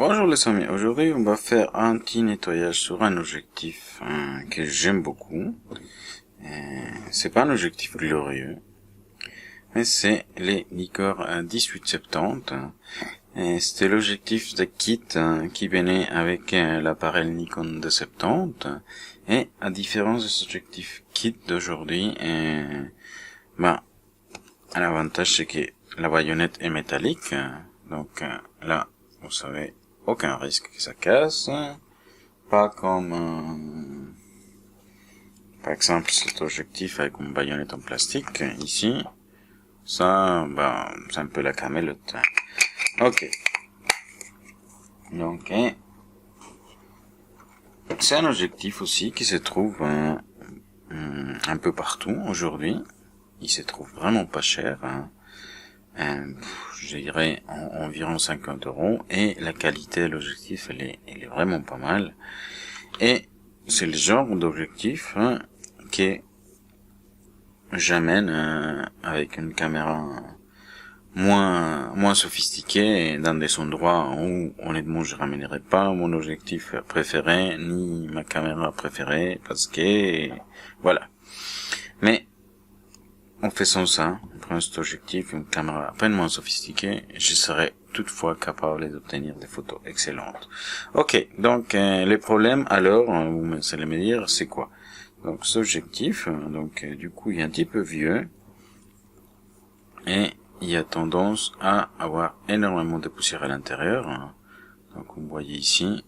Bonjour les amis, aujourd'hui on va faire un petit nettoyage sur un objectif que j'aime beaucoup. C'est pas un objectif glorieux, mais c'est les Nikkor 1870. C'était l'objectif de kit qui venait avec l'appareil Nikon D70. Et à différence des objectifs kit d'aujourd'hui, l'avantage c'est que la baïonnette est métallique, donc là vous savez aucun risque que ça casse, pas comme par exemple cet objectif avec une baïonnette en plastique ici, ça c'est un peu la camelote. Ok, donc c'est un objectif aussi qui se trouve un peu partout aujourd'hui. Il se trouve vraiment pas cher, je dirais environ 50 €, et la qualité de l'objectif elle est vraiment pas mal, et c'est le genre d'objectif que j'amène avec une caméra moins sophistiquée dans des endroits où honnêtement je ramènerai pas mon objectif préféré ni ma caméra préférée parce que voilà. Mais en faisant ça, en prenant cet objectif, une caméra à peine moins sophistiquée, je serai toutefois capable d'obtenir des photos excellentes. Ok, donc les problèmes alors, vous allez me dire, c'est quoi? Donc cet objectif, du coup il est un petit peu vieux, et il a tendance à avoir énormément de poussière à l'intérieur. Donc vous voyez ici,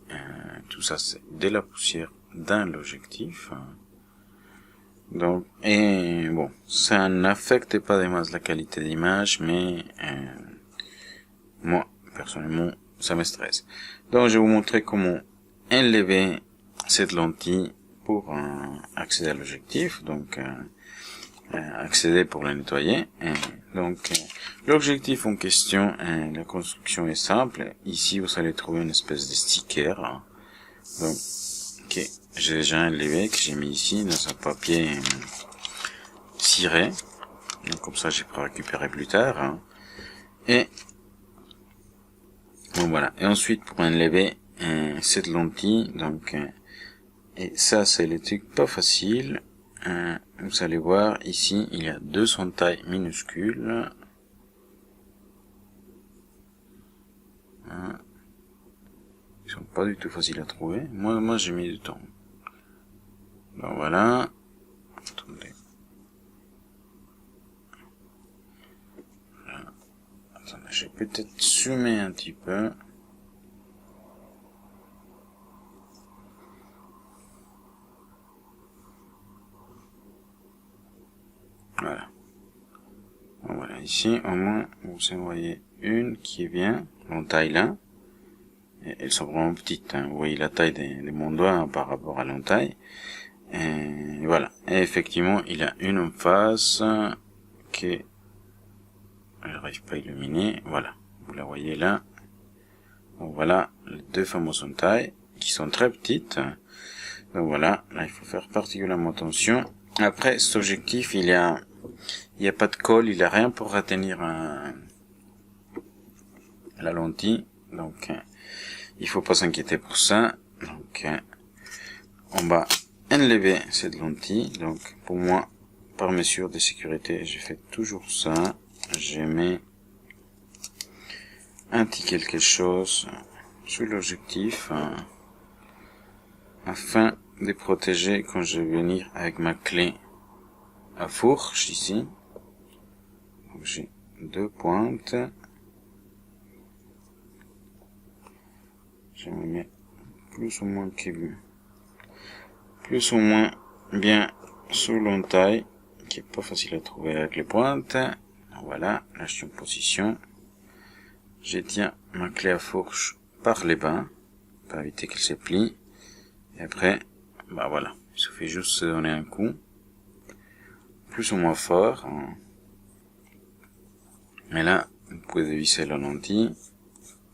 tout ça c'est de la poussière dans l'objectif. Donc, et bon, ça n'affecte pas des masses la qualité d'image, mais moi, personnellement, ça me stresse. Donc, je vais vous montrer comment enlever cette lentille pour accéder à l'objectif, donc accéder pour la nettoyer. L'objectif en question, la construction est simple. Ici, vous allez trouver une espèce de sticker. Donc, ok, j'ai déjà enlevé, que j'ai mis ici dans un papier ciré. Donc, comme ça, je peux récupérer plus tard. Et bon, voilà. Et ensuite, pour enlever cette lentille, donc, et ça, c'est le truc pas facile. Vous allez voir ici, il y a deux entailles minuscules. Ils sont pas du tout faciles à trouver. Moi, j'ai mis du temps. Donc voilà. Attendez. Voilà. Attendez, je vais peut-être zoomer un petit peu. Voilà. Bon, voilà, ici, au moins, vous en voyez une qui est bien, en taille là. Et elles sont vraiment petites, Vous voyez la taille de mon doigt par rapport à l'entaille. Et voilà. Et effectivement, il y a une en face que je n'arrive pas à illuminer. Voilà. Vous la voyez là. Donc voilà, les deux fameuses entailles qui sont très petites. Donc voilà, là il faut faire particulièrement attention. Après, cet objectif, il y a pas de colle, il n'y a rien pour retenir la lentille. Donc, il faut pas s'inquiéter pour ça. Donc, on va enlever cette lentille. Donc, pour moi, par mesure de sécurité, je fais toujours ça. Je mets un petit quelque chose sur l'objectif afin de protéger quand je vais venir avec ma clé à fourche ici. Donc, j'ai deux pointes. Je me mets plus ou moins bien sur l'entaille, qui est pas facile à trouver avec les pointes. Voilà, là je suis en position. Je tiens ma clé à fourche par les bas, pour éviter qu'elle se plie. Et après, voilà, il suffit juste de donner un coup, plus ou moins fort. Et là, vous pouvez dévisser la lentille.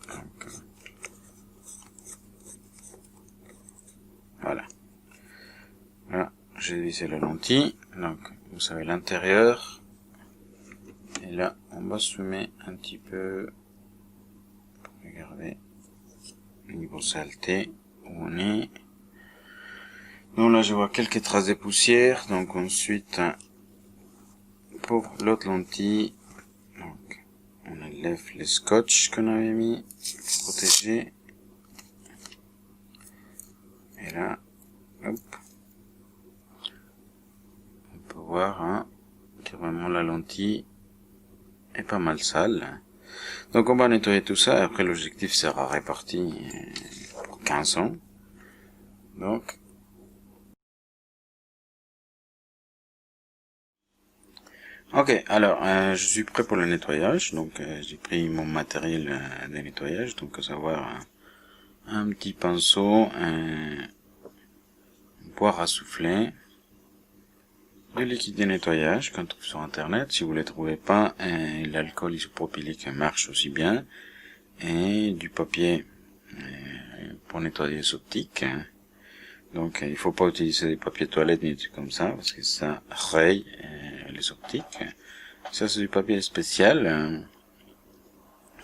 Donc, voilà. Voilà, j'ai dévissé la lentille. Donc, vous savez l'intérieur. Et là, on va zoomer un petit peu. Regardez. niveau saleté, où on est. Donc là, je vois quelques traces de poussière. Donc ensuite, pour l'autre lentille, donc, on enlève le scotch qu'on avait mis pour protéger. Et là, hop, on peut voir hein, que vraiment la lentille est pas mal sale. Donc on va nettoyer tout ça. Après, l'objectif sera réparti pour 15 ans. Donc, ok, alors je suis prêt pour le nettoyage. Donc j'ai pris mon matériel de nettoyage. Donc à savoir un petit pinceau, un poire à souffler, le liquide de nettoyage qu'on trouve sur internet. Si vous ne le trouvez pas, l'alcool isopropylique marche aussi bien. Et du papier pour nettoyer les optiques. Donc il faut pas utiliser des papiers toilettes ni des trucs comme ça, parce que ça raye les optiques. Ça c'est du papier spécial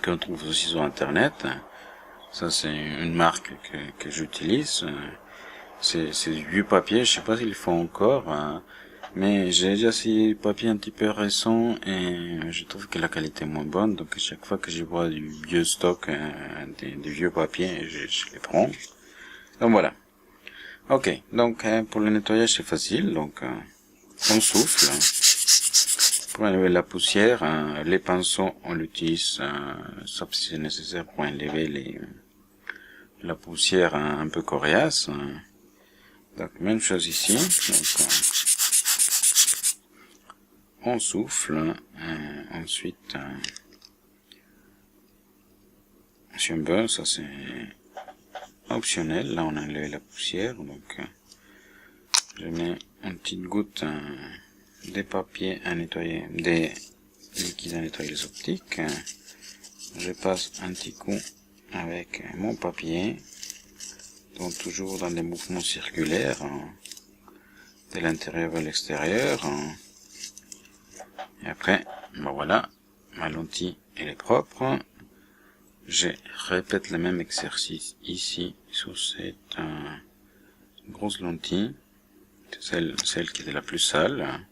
qu'on trouve aussi sur internet. Ça c'est une marque que j'utilise. C'est du vieux papier, je sais pas s'ils font encore, mais j'ai déjà essayé du papier un petit peu récent et je trouve que la qualité est moins bonne. Donc à chaque fois que je vois du vieux stock, des vieux papiers, je les prends. Donc voilà. Ok, donc pour le nettoyage c'est facile, donc on souffle pour enlever la poussière, les pinceaux on l'utilise sauf si c'est nécessaire pour enlever la poussière un peu coriace. Donc même chose ici, donc, on souffle, ensuite si on veut, ça c'est optionnel, là on a enlevé la poussière, donc je mets une petite goutte de papier à nettoyer, des liquides à nettoyer les optiques. Je passe un petit coup avec mon papier, donc toujours dans des mouvements circulaires, de l'intérieur vers l'extérieur. Et après, ben voilà, ma lentille elle est propre. Je répète le même exercice ici sur cette grosse lentille, celle qui est la plus sale.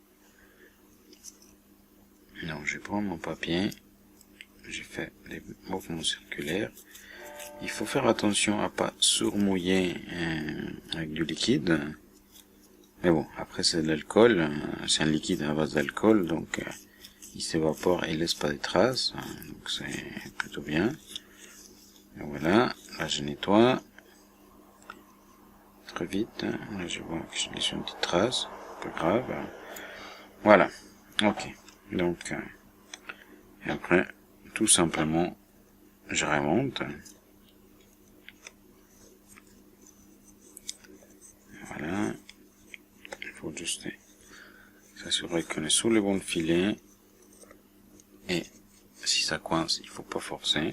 Donc je prends mon papier, je fais des mouvements circulaires. Il faut faire attention à pas surmouiller avec du liquide. Mais bon, après c'est de l'alcool, c'est un liquide à base d'alcool, donc il s'évapore et il laisse pas de traces, donc c'est plutôt bien. Et voilà, là je nettoie très vite. Là je vois que j'ai laissé une petite trace, pas grave. Voilà, ok. Donc et après tout simplement je remonte. Voilà, il faut juste s'assurer qu'on est sous le bon filet. Et si ça coince, il faut pas forcer.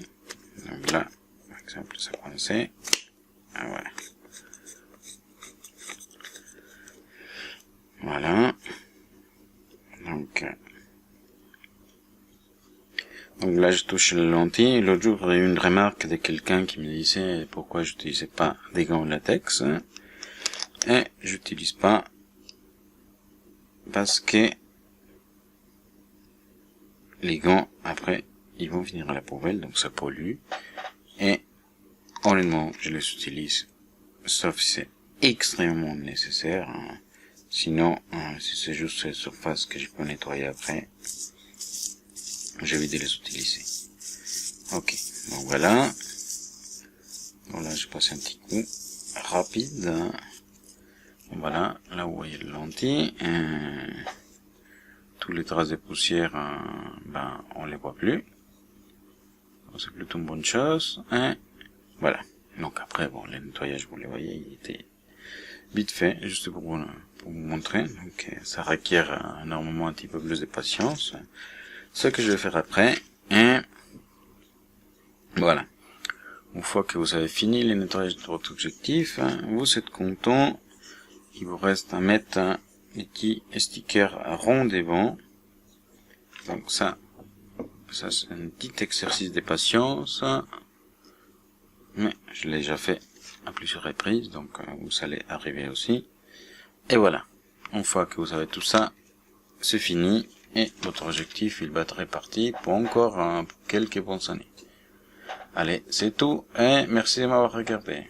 Donc là, par exemple, ça coincait. Ah, voilà. Voilà. Donc là, je touche la lentille. L'autre jour, j'ai eu une remarque de quelqu'un qui me disait pourquoi j'utilisais pas des gants latex. Et j'utilise pas parce que les gants, après, ils vont finir à la poubelle, donc ça pollue. Et honnêtement, je les utilise, sauf si c'est extrêmement nécessaire. Sinon, si c'est juste cette surface que je peux nettoyer après, j'évite de les utiliser. Ok, donc voilà. Donc là, je passe un petit coup rapide. Voilà, là où vous voyez le lentille. Tous les traces de poussière, ben, on les voit plus. C'est plutôt une bonne chose. Voilà. Donc après, bon, le nettoyage, vous le voyez, il était vite fait, juste pour vous montrer. Donc ça requiert énormément un petit peu plus de patience. Ce que je vais faire après, et voilà. Une fois que vous avez fini le nettoyage de votre objectif, vous êtes content. Il vous reste à mettre un petit sticker rond devant. Donc ça c'est un petit exercice de patience. mais je l'ai déjà fait à plusieurs reprises, donc vous allez arriver aussi. Et voilà, une fois que vous avez tout ça, c'est fini, et votre objectif, il va être réparti pour encore quelques bonnes années. Allez, c'est tout, et merci de m'avoir regardé.